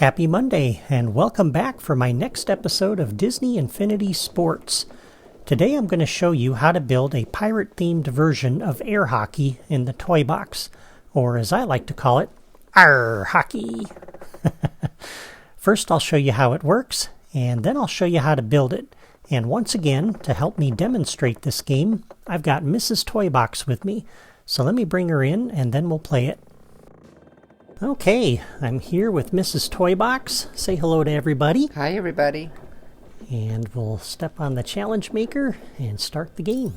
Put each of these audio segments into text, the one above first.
Happy Monday, and welcome back for my next episode of Disney Infinity Sports. Today I'm going to show you how to build a pirate-themed version of air hockey in the toy box, or as I like to call it, Arr Hockey. First I'll show you how it works, and then I'll show you how to build it. And once again, to help me demonstrate this game, I've got Mrs. Toybox with me. So let me bring her in, and then we'll play it. Okay, I'm here with Mrs. Toybox. Say hello to everybody. Hi, everybody. And we'll step on the challenge maker and start the game.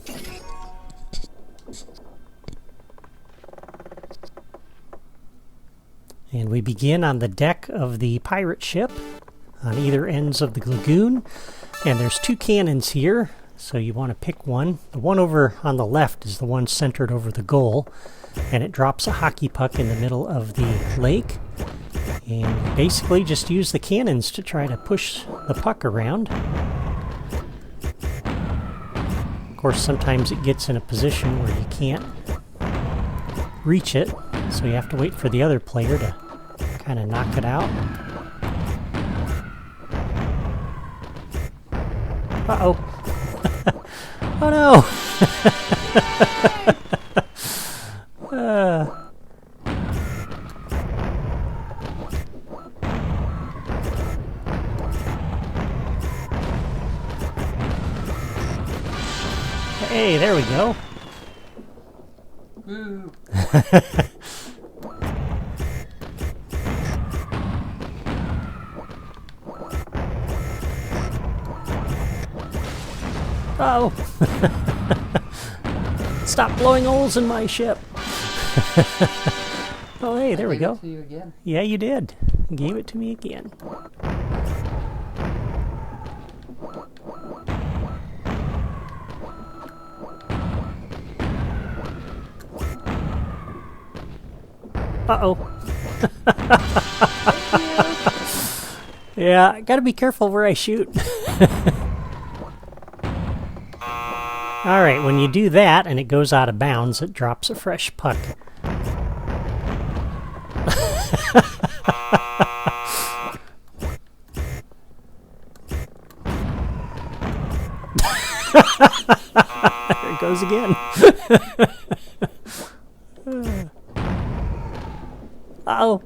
And we begin on the deck of the pirate ship on either ends of the lagoon. And there's two cannons here, so you want to pick one. The one over on the left is the one centered over the goal. And it drops a hockey puck in the middle of the lake. And basically just use the cannons to try to push the puck around. Of course, sometimes it gets in a position where you can't reach it, so you have to wait for the other player to kind of knock it out. Uh-oh. Oh no! Hey, there we go. Woo. Oh! Stop blowing holes in my ship. Oh, hey, there we go. I gave it to you again. Yeah, you did. You gave it to me again. Uh-oh. Yeah, I gotta be careful where I shoot. Alright, when you do that and it goes out of bounds, it drops a fresh puck. There it goes again. Uh-oh.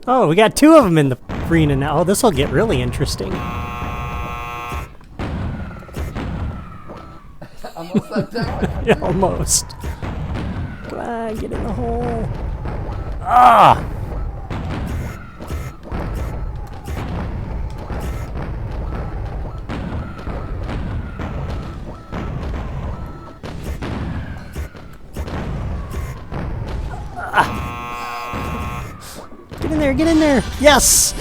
Oh, we got two of them in the arena now. Oh, this will get really interesting. Almost let down. Yeah, almost. Come on, get in the hole. Ah! Get in there, get in there! Yes!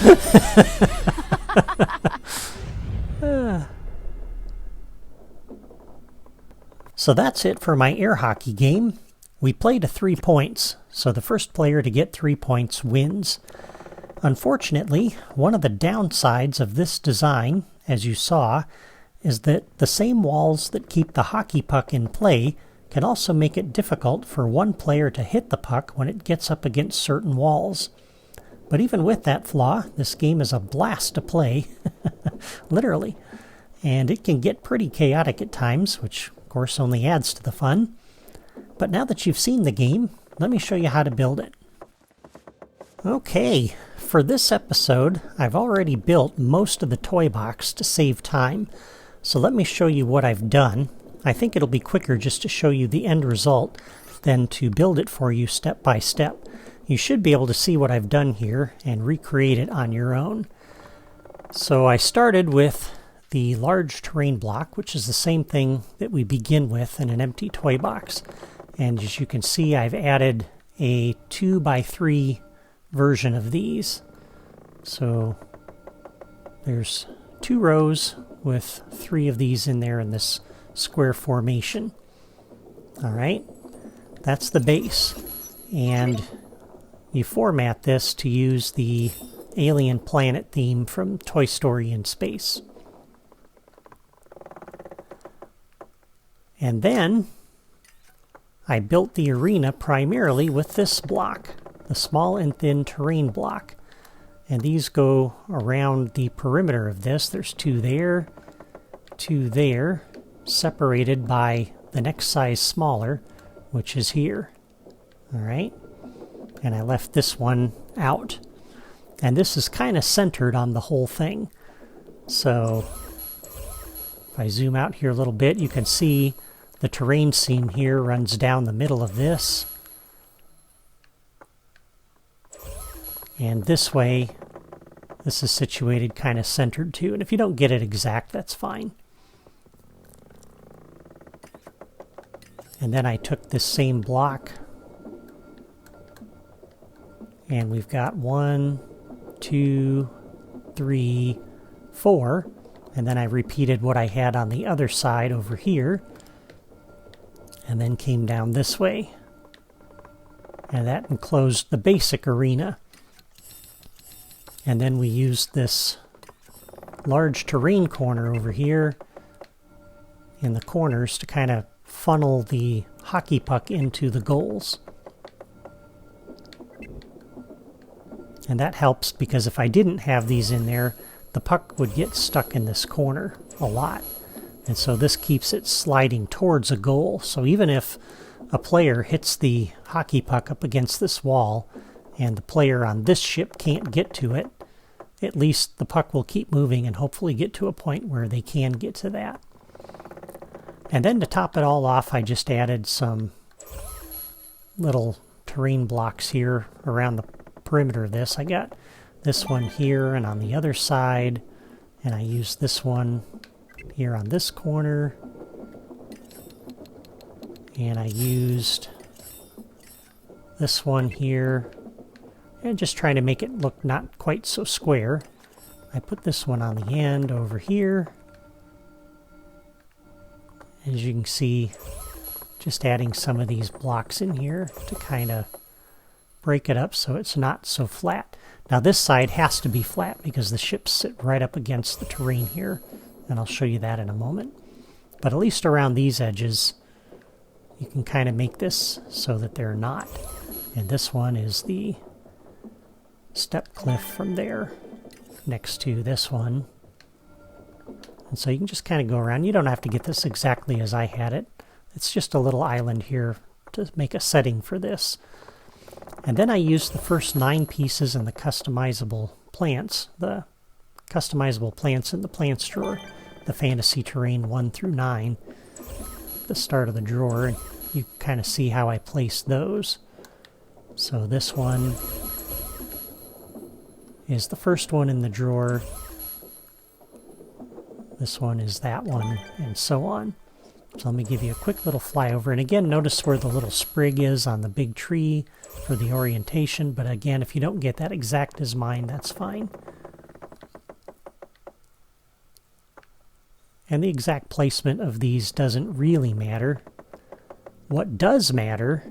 So that's it for my air hockey game. We play to 3 points, so the first player to get 3 points wins. Unfortunately, one of the downsides of this design, as you saw, is that the same walls that keep the hockey puck in play can also make it difficult for one player to hit the puck when it gets up against certain walls. But even with that flaw, this game is a blast to play, literally. And it can get pretty chaotic at times, which of course only adds to the fun. But now that you've seen the game, let me show you how to build it. Okay, for this episode, I've already built most of the toy box to save time. So let me show you what I've done. I think it'll be quicker just to show you the end result than to build it for you step by step. You should be able to see what I've done here and recreate it on your own. So I started with the large terrain block, which is the same thing that we begin with in an empty toy box. And as you can see, I've added a 2x3 version of these. So there's 2 rows with 3 of these in there in this square formation. All right, that's the base. And you format this to use the alien planet theme from Toy Story in Space. And then I built the arena primarily with this block. the small and thin terrain block. And these go around the perimeter of this. There's two there, separated by the next size smaller, which is here. All right, and I left this one out. And this is kind of centered on the whole thing. So if I zoom out here a little bit, you can see the terrain seam here runs down the middle of this. And this way, this is situated kind of centered too. And if you don't get it exact, that's fine. And then I took this same block, and we've got 1, 2, 3, 4, and then I repeated what I had on the other side over here, and then came down this way. And that enclosed the basic arena. And then we used this large terrain corner over here in the corners to kind of funnel the hockey puck into the goals. And that helps because if I didn't have these in there, the puck would get stuck in this corner a lot. And so this keeps it sliding towards a goal. So even if a player hits the hockey puck up against this wall and the player on this ship can't get to it, at least the puck will keep moving and hopefully get to a point where they can get to that. And then to top it all off, I just added some little terrain blocks here around the perimeter of this. I got this one here and on the other side, and I used this one here on this corner, and I used this one here, and just trying to make it look not quite so square. I put this one on the end over here. As you can see, just adding some of these blocks in here to kind of break it up so it's not so flat. Now this side has to be flat because the ships sit right up against the terrain here, and I'll show you that in a moment. But at least around these edges, you can kind of make this so that they're not. And this one is the step cliff from there next to this one. And so you can just kind of go around. You don't have to get this exactly as I had it. It's just a little island here to make a setting for this. And then I used the first 9 pieces in the customizable plants in the plants drawer, the fantasy terrain 1 through 9, at the start of the drawer, and you kind of see how I placed those. So this one is the first one in the drawer. This one is that one, and so on. So let me give you a quick little flyover. And again, notice where the little sprig is on the big tree for the orientation. But again, if you don't get that exact as mine, that's fine. And the exact placement of these doesn't really matter. What does matter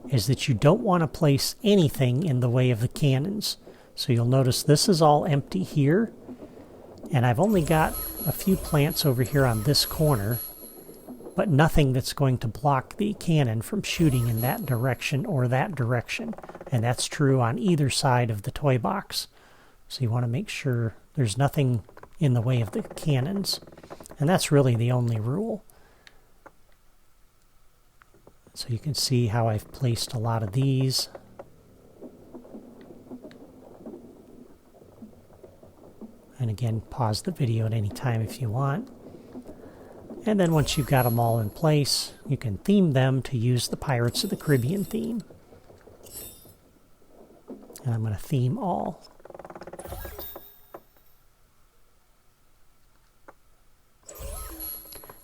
is that you don't want to place anything in the way of the cannons. So you'll notice this is all empty here. And I've only got a few plants over here on this corner, but nothing that's going to block the cannon from shooting in that direction or that direction. And that's true on either side of the toy box. So you want to make sure there's nothing in the way of the cannons. And that's really the only rule. So you can see how I've placed a lot of these. And again, pause the video at any time if you want. And then once you've got them all in place, you can theme them to use the Pirates of the Caribbean theme. And I'm going to theme all.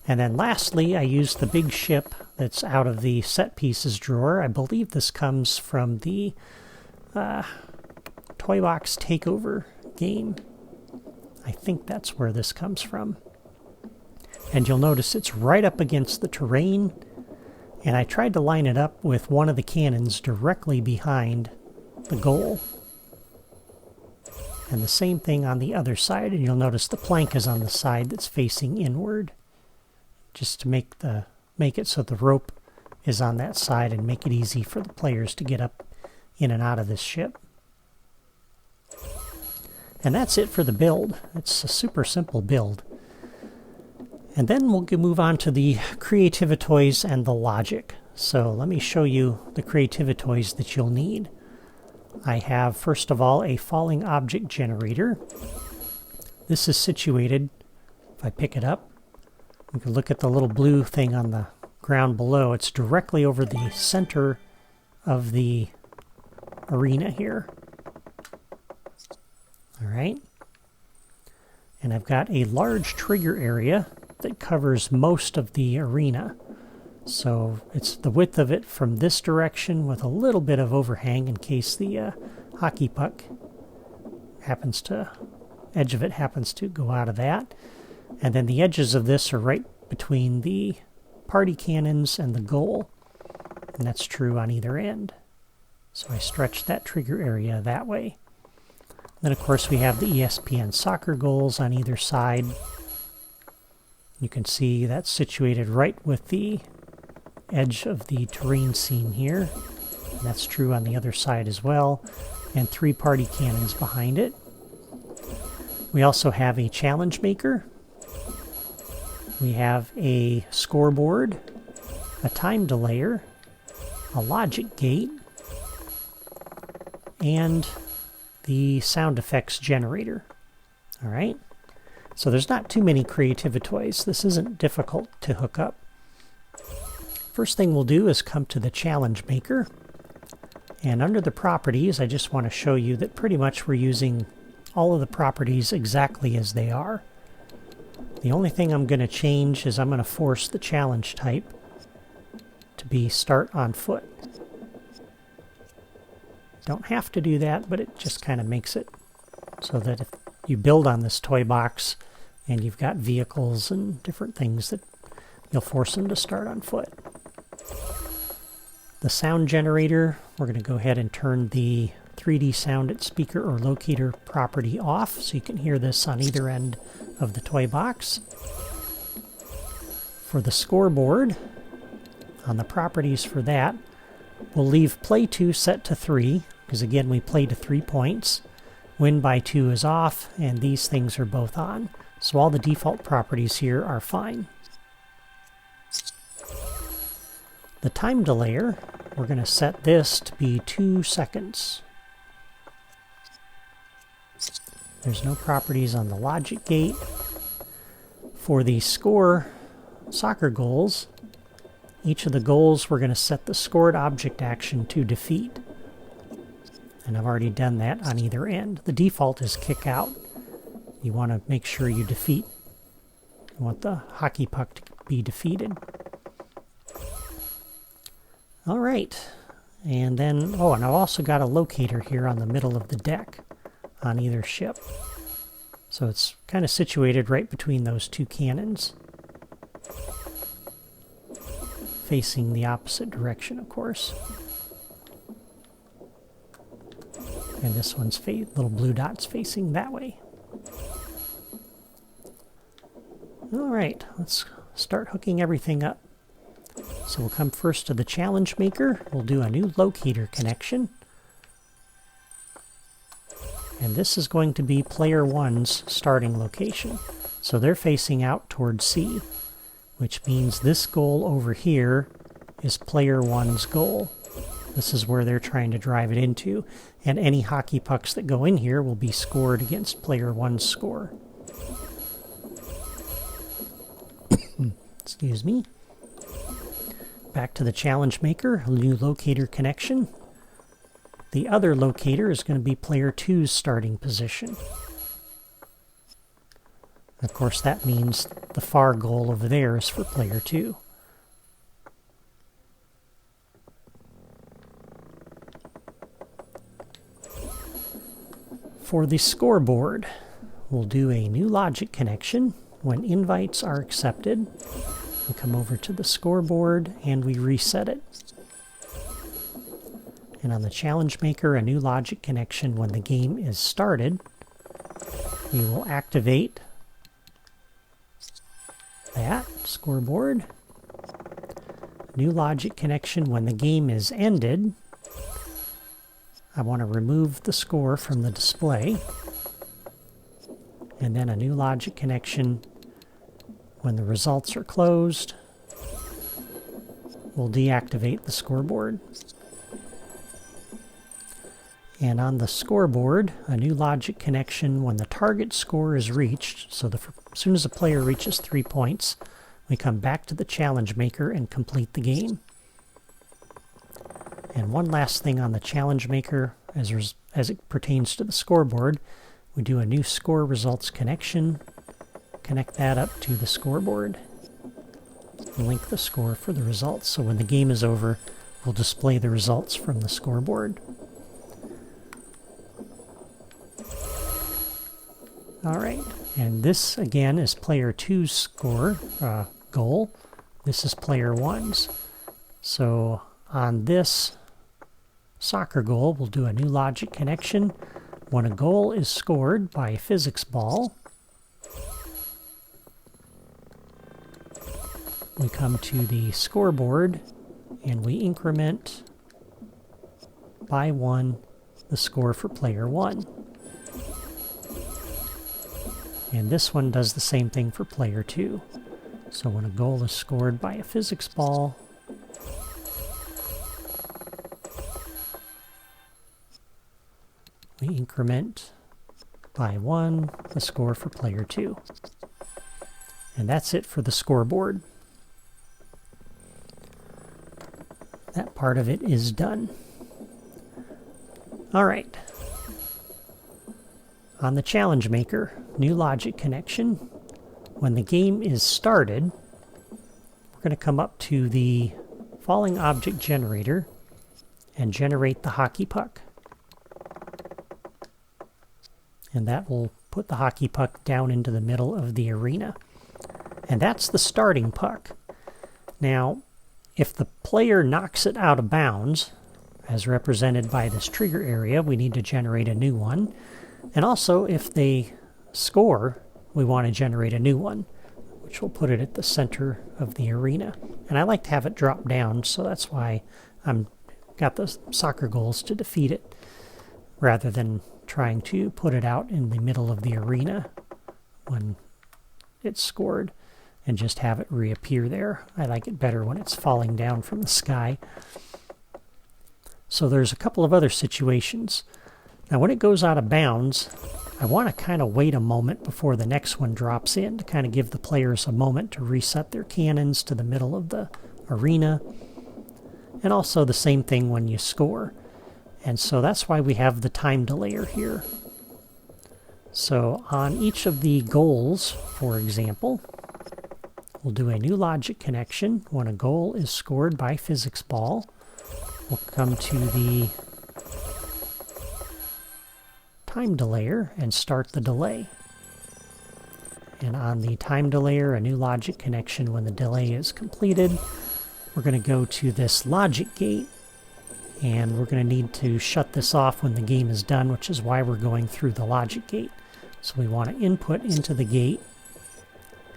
And then lastly, I used the big ship that's out of the set pieces drawer. I believe this comes from the Toy Box Takeover game. I think that's where this comes from. And you'll notice it's right up against the terrain, and I tried to line it up with one of the cannons directly behind the goal. And the same thing on the other side, and you'll notice the plank is on the side that's facing inward, just to make it so the rope is on that side and make it easy for the players to get up in and out of this ship. And that's it for the build. It's a super simple build. And then we'll move on to the Creativitoys and the logic. So let me show you the Creativitoys that you'll need. I have, first of all, a falling object generator. This is situated, if I pick it up, you can look at the little blue thing on the ground below. It's directly over the center of the arena here. All right. And I've got a large trigger area that covers most of the arena. So it's the width of it from this direction with a little bit of overhang in case the hockey puck edge of it happens to go out of that. And then the edges of this are right between the party cannons and the goal. And that's true on either end. So I stretch that trigger area that way. Then of course we have the ESPN soccer goals on either side. You can see that's situated right with the edge of the terrain scene here. And that's true on the other side as well. And 3 party cannons behind it. We also have a challenge maker. We have a scoreboard, a time delayer, a logic gate, and the sound effects generator. All right. So there's not too many Creativitoys. This isn't difficult to hook up. First thing we'll do is come to the challenge maker. And under the properties, I just want to show you that pretty much we're using all of the properties exactly as they are. The only thing I'm going to change is I'm going to force the challenge type to be start on foot. Don't have to do that, but it just kind of makes it so that if you build on this toy box and you've got vehicles and different things, that you'll force them to start on foot. The sound generator, we're going to go ahead and turn the 3D sound at speaker or locator property off so you can hear this on either end of the toy box. For the scoreboard, on the properties for that, we'll leave play to set to 3, because again we play to 3 points. Win by 2 is off, and these things are both on. So all the default properties here are fine. The time delayer, we're going to set this to be 2 seconds. There's no properties on the logic gate. For the score soccer goals, each of the goals we're going to set the scored object action to defeat. And I've already done that on either end. The default is kick out. You want to make sure you defeat. You want the hockey puck to be defeated. All right. And then, oh, and I've also got a locator here on the middle of the deck on either ship. So it's kind of situated right between those 2 cannons. Facing the opposite direction, of course. And this one's little blue dots facing that way. All right, let's start hooking everything up. So we'll come first to the challenge maker. We'll do a new locator connection. And this is going to be player 1's starting location. So they're facing out towards C, which means this goal over here is player 1's goal. This is where they're trying to drive it into, and any hockey pucks that go in here will be scored against player 1's score. Excuse me. Back to the challenge maker, a new locator connection. The other locator is going to be player 2's starting position. Of course, that means the far goal over there is for player 2. For the scoreboard, we'll do a new logic connection. When invites are accepted, we come over to the scoreboard and we reset it. And on the challenge maker, a new logic connection when the game is started. We will activate that scoreboard. New logic connection when the game is ended. I want to remove the score from the display, and then a new logic connection when the results are closed will deactivate the scoreboard. And on the scoreboard, a new logic connection when the target score is reached. So as soon as a player reaches 3 points, we come back to the challenge maker and complete the game. And one last thing on the challenge maker, as it pertains to the scoreboard, we do a new score results connection, connect that up to the scoreboard, and link the score for the results. So when the game is over, we'll display the results from the scoreboard. Alright, and this again is player 2's score goal. This is player 1's. So on this soccer goal, we'll do a new logic connection. When a goal is scored by a physics ball, we come to the scoreboard and we increment by 1 the score for player 1. And this one does the same thing for player 2. So when a goal is scored by a physics ball, we increment by 1 the score for player 2. And that's it for the scoreboard. That part of it is done. All right. On the challenge maker, new logic connection. When the game is started, we're going to come up to the falling object generator and generate the hockey puck. And that will put the hockey puck down into the middle of the arena. And that's the starting puck. Now, if the player knocks it out of bounds, as represented by this trigger area, we need to generate a new one. And also, if they score, we want to generate a new one, which will put it at the center of the arena. And I like to have it drop down, so that's why I'm got the soccer goals to defeat it, rather than trying to put it out in the middle of the arena when it's scored and just have it reappear there. I like it better when it's falling down from the sky. So there's a couple of other situations. Now when it goes out of bounds, I want to kind of wait a moment before the next one drops in to kind of give the players a moment to reset their cannons to the middle of the arena. And also the same thing when you score. And so that's why we have the time delayer here. So on each of the goals, for example, we'll do a new logic connection. When a goal is scored by physics ball, we'll come to the time delayer and start the delay. And on the time delayer, a new logic connection when the delay is completed. We're going to go to this logic gate, and we're going to need to shut this off when the game is done, which is why we're going through the logic gate. So we want to input into the gate,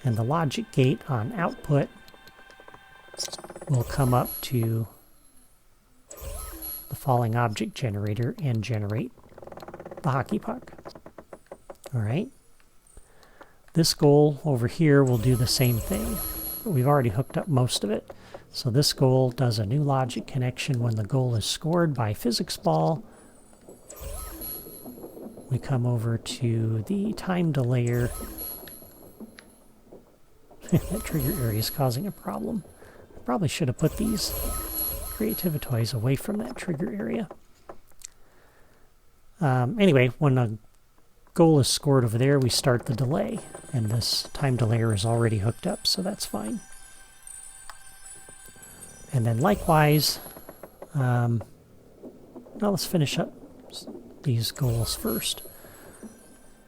and the logic gate on output will come up to the falling object generator and generate the hockey puck. All right. This goal over here will do the same thing, but we've already hooked up most of it. So this goal does a new logic connection when the goal is scored by physics ball. We come over to the time delayer. That trigger area is causing a problem. I probably should have put these creativity toys away from that trigger area. Anyway, when a goal is scored over there, we start the delay, and this time delayer is already hooked up, so that's fine. And then likewise, now let's finish up these goals first.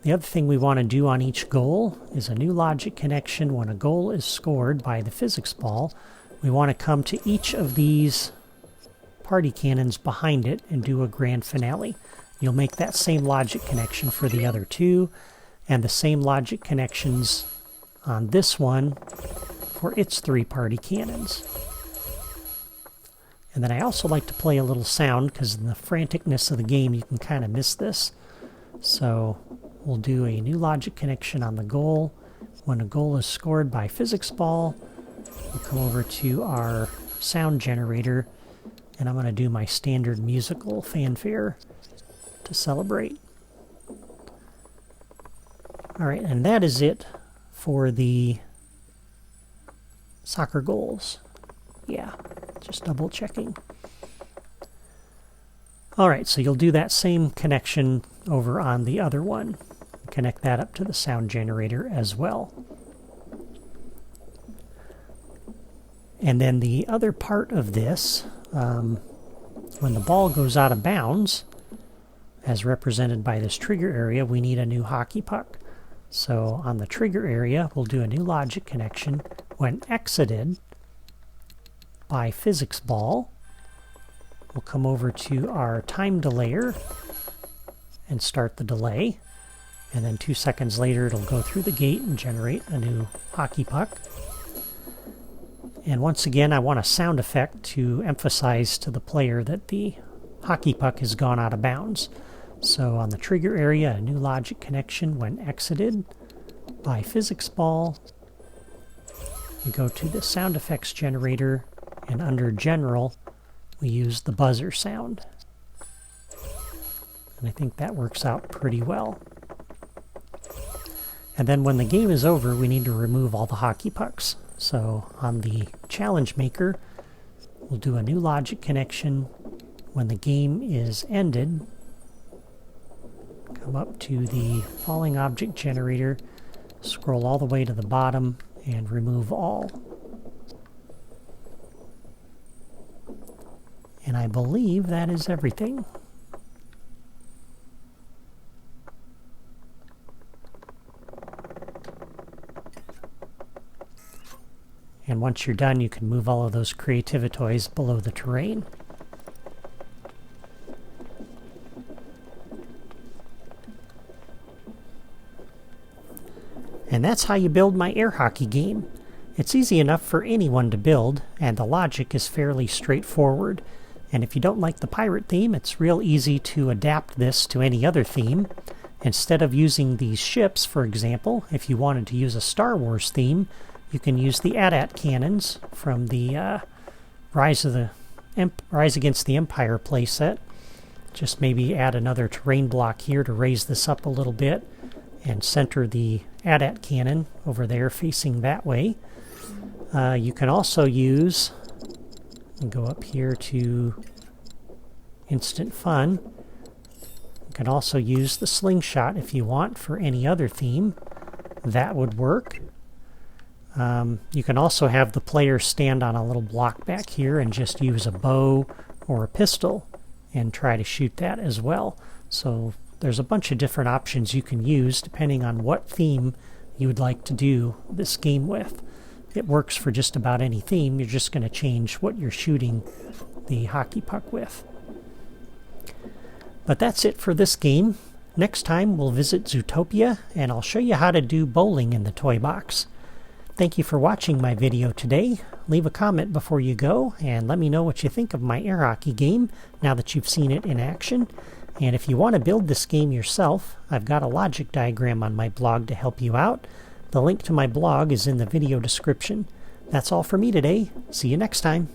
The other thing we want to do on each goal is a new logic connection. When a goal is scored by the physics ball, we want to come to each of these party cannons behind it and do a grand finale. You'll make that same logic connection for the other two, and the same logic connections on this one for its 3 party cannons. And then I also like to play a little sound because in the franticness of the game you can kind of miss this. So we'll do a new logic connection on the goal. When a goal is scored by physics ball, we'll come over to our sound generator, and I'm going to do my standard musical fanfare to celebrate. Alright, and that is it for the soccer goals. Yeah, just double checking. Alright, so you'll do that same connection over on the other one. Connect that up to the sound generator as well. And then the other part of this, when the ball goes out of bounds, as represented by this trigger area, we need a new hockey puck. So on the trigger area, we'll do a new logic connection. When exited by physics ball, we'll come over to our time delayer and start the delay. And then 2 seconds later, it'll go through the gate and generate a new hockey puck. And once again, I want a sound effect to emphasize to the player that the hockey puck has gone out of bounds. So on the trigger area, a new logic connection when exited by physics ball. We go to the sound effects generator, and under general, we use the buzzer sound. And I think that works out pretty well. And then when the game is over, we need to remove all the hockey pucks. So on the challenge maker, we'll do a new logic connection when the game is ended. Come up to the falling object generator, scroll all the way to the bottom, and remove all. And I believe that is everything. And once you're done, you can move all of those creativitoys below the terrain. And that's how you build my air hockey game. It's easy enough for anyone to build, and the logic is fairly straightforward. And if you don't like the pirate theme, it's real easy to adapt this to any other theme. Instead of using these ships, for example, if you wanted to use a Star Wars theme, you can use the AT-AT cannons from the Rise Against the Empire playset. Just maybe add another terrain block here to raise this up a little bit and center the AT-AT cannon over there facing that way. You can also use, and go up here to Instant Fun. You can also use the slingshot if you want for any other theme. That would work. You can also have the player stand on a little block back here and just use a bow or a pistol and try to shoot that as well. So there's a bunch of different options you can use depending on what theme you would like to do this game with. It works for just about any theme. You're just going to change what you're shooting the hockey puck with. But that's it for this game. Next time we'll visit Zootopia and I'll show you how to do bowling in the toy box. Thank you for watching my video today. Leave a comment before you go and let me know what you think of my air hockey game now that you've seen it in action. And if you want to build this game yourself, I've got a logic diagram on my blog to help you out. The link to my blog is in the video description. That's all for me today. See you next time.